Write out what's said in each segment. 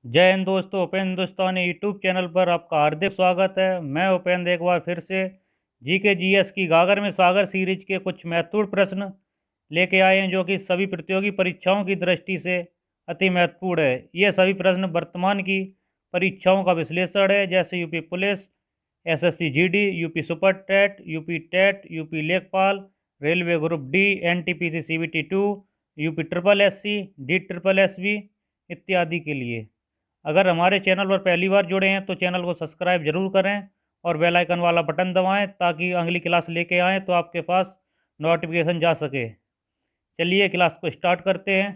जय हिंद दोस्तों, उपेंद्र हिंदुस्तानी YouTube channel पर आपका हार्दिक स्वागत है। मैं उपेंद्र एक बार फिर से जीके जीएस की गागर में सागर सीरीज के कुछ महत्वपूर्ण प्रश्न लेके आए हैं, जो कि सभी प्रतियोगी परीक्षाओं की दृष्टि से अति महत्वपूर्ण है। ये सभी प्रश्न वर्तमान की परीक्षाओं का विश्लेषण है, जैसे UP police, SSC GD, UP super TET, UP Lekhpal, railway group D, NTPC CBT 2, UP triple SC, D triple SB इत्यादि के लिए। अगर हमारे चैनल पर पहली बार जुड़े हैं तो चैनल को सब्सक्राइब जरूर करें और बेल आइकन वाला बटन दबाएं, ताकि अगली क्लास लेके आएँ तो आपके पास नोटिफिकेशन जा सके। चलिए क्लास को स्टार्ट करते हैं।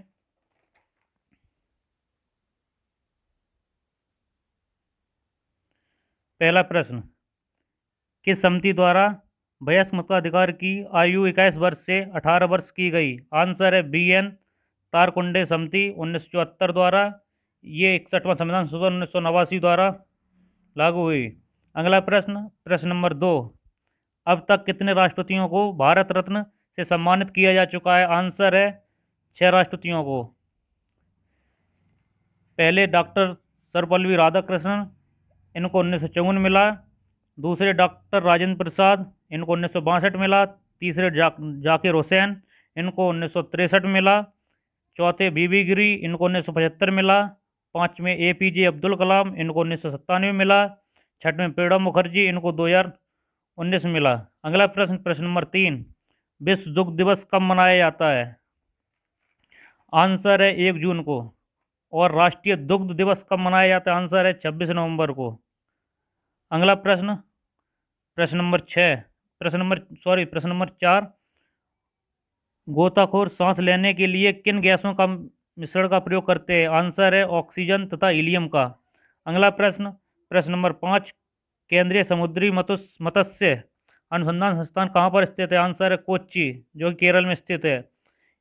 पहला प्रश्न, किस समिति द्वारा वयस्क मताधिकार की आयु 21 वर्ष से 18 वर्ष की गई? आंसर है बी एन तारकुंडे समिति 1974 द्वारा। ये 61वां संविधान संशोधन 1989 द्वारा लागू हुई। अगला प्रश्न, प्रश्न नंबर 2, अब तक कितने राष्ट्रपतियों को भारत रत्न से सम्मानित किया जा चुका है? आंसर है 6 राष्ट्रपतियों को। पहले डॉक्टर सर्वपल्ली राधाकृष्णन, इनको 1954 मिला। दूसरे डॉक्टर राजेंद्र प्रसाद, इनको 1962 मिला। तीसरे जाकिर हुसैन, इनको 1963 मिला। चौथे बीबी गिरी, इनको 1975 मिला। पाँचवें एपीजे अब्दुल कलाम, इनको 1997 मिला। छठवें प्रणब मुखर्जी, इनको 2019 मिला। अगला प्रश्न, प्रश्न नंबर 3, विश्व दुग्ध दिवस कब मनाया जाता है? आंसर है 1 जून को। और राष्ट्रीय दुग्ध दिवस कब मनाया जाता है? आंसर है 26 नवंबर को। अगला प्रश्न, प्रश्न नंबर 4, गोताखोर सांस लेने के लिए किन गैसों का मिश्रण का प्रयोग करते हैं? आंसर है ऑक्सीजन तथा हीलियम का। अगला प्रश्न, प्रश्न नंबर 5, केंद्रीय समुद्री मत्स्य अनुसंधान संस्थान कहाँ पर स्थित है? आंसर है कोच्चि, जो कि केरल में स्थित है।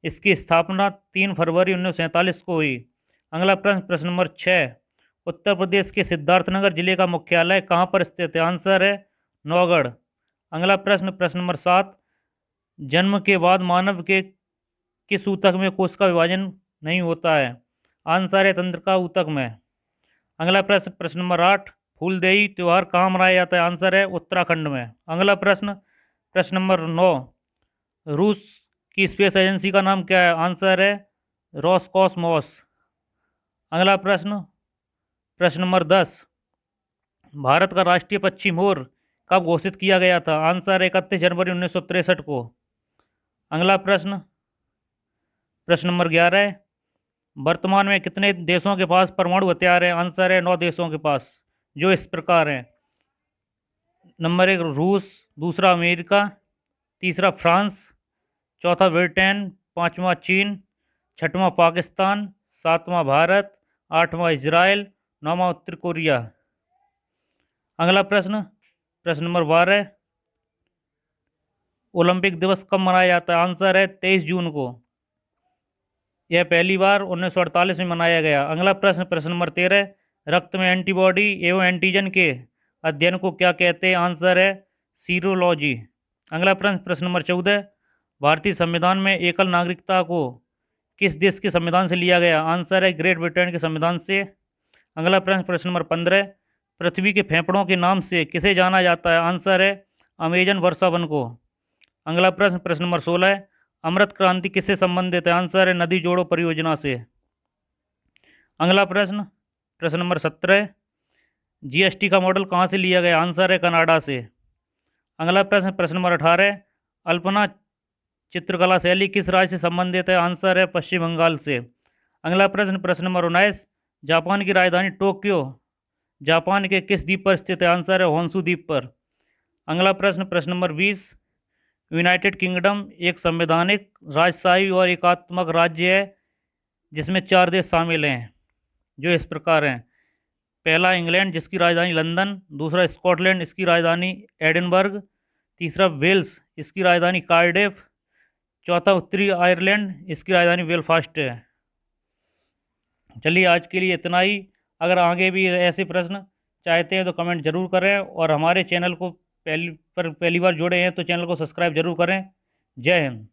इसकी स्थापना 3 फरवरी 1947 को हुई। अगला प्रश्न, प्रश्न नंबर 6, उत्तर प्रदेश के सिद्धार्थनगर जिले का मुख्यालय कहाँ पर स्थित है? आंसर है नौगढ़। अगला प्रश्न, प्रश्न नंबर 7, जन्म के बाद मानव के किस ऊतक में कोश का विभाजन नहीं होता है? आंसर है तंत्रिका ऊतक में। अगला प्रश्न, प्रश्न नंबर 8, फूलदेई त्यौहार कहाँ मनाया जाता है? आंसर है उत्तराखंड में। अगला प्रश्न, प्रश्न नंबर 9, रूस की स्पेस एजेंसी का नाम क्या है? आंसर है रोसकॉसमॉस। अगला प्रश्न, प्रश्न नंबर 10, भारत का राष्ट्रीय पक्षी मोर कब घोषित किया गया था? आंसर है 31 जनवरी 1963 को। अगला प्रश्न, प्रश्न नंबर 11, वर्तमान में कितने देशों के पास परमाणु हथियार है? आंसर है 9 देशों के पास, जो इस प्रकार हैं। नंबर 1 रूस, दूसरा अमेरिका, तीसरा फ्रांस, चौथा ब्रिटेन, पाँचवा चीन, छठवां पाकिस्तान, सातवां भारत, आठवां इजराइल, नौवां उत्तर कोरिया। अगला प्रश्न, प्रश्न नंबर 12, ओलंपिक दिवस कब मनाया जाता है? आंसर है 23 जून को। यह पहली बार 1948 में मनाया गया। अगला प्रश्न, प्रश्न नंबर 13, रक्त में एंटीबॉडी एवं एंटीजन के अध्ययन को क्या कहते हैं? आंसर है सीरोलॉजी। अगला प्रश्न, प्रश्न नंबर 14, भारतीय संविधान में एकल नागरिकता को किस देश के संविधान से लिया गया? आंसर है ग्रेट ब्रिटेन के संविधान से। अगला प्रश्न, प्रश्न नंबर 15, पृथ्वी के फेफड़ों के नाम से किसे जाना जाता है? आंसर है अमेजन वर्षावन को। अगला प्रश्न, प्रश्न नंबर 16, अमृत क्रांति किससे संबंधित है? आंसर है नदी जोड़ो परियोजना से। अगला प्रश्न, प्रश्न नंबर 17, जीएसटी का मॉडल कहाँ से लिया गया? आंसर है कनाडा से। अगला प्रश्न, प्रश्न नंबर 18, अल्पना चित्रकला शैली किस राज्य से संबंधित है? आंसर है पश्चिम बंगाल से। अगला प्रश्न, प्रश्न नंबर 19, जापान की राजधानी टोक्यो जापान के किस द्वीप पर स्थित है? आंसर है होन्शु द्वीप पर। अगला प्रश्न, प्रश्न नंबर 20, यूनाइटेड किंगडम एक संवैधानिक, राजशाही और एकात्मक राज्य है, जिसमें 4 देश शामिल हैं, जो इस प्रकार हैं। पहला इंग्लैंड, जिसकी राजधानी लंदन। दूसरा स्कॉटलैंड, इसकी राजधानी एडिनबर्ग। तीसरा वेल्स, इसकी राजधानी कार्डिफ। चौथा उत्तरी आयरलैंड, इसकी राजधानी बेलफास्ट है। चलिए आज के लिए इतना ही। अगर आगे भी ऐसे प्रश्न चाहते हैं तो कमेंट जरूर करें, और हमारे चैनल को पहली बार जुड़े हैं तो चैनल को सब्सक्राइब जरूर करें। जय हिंद।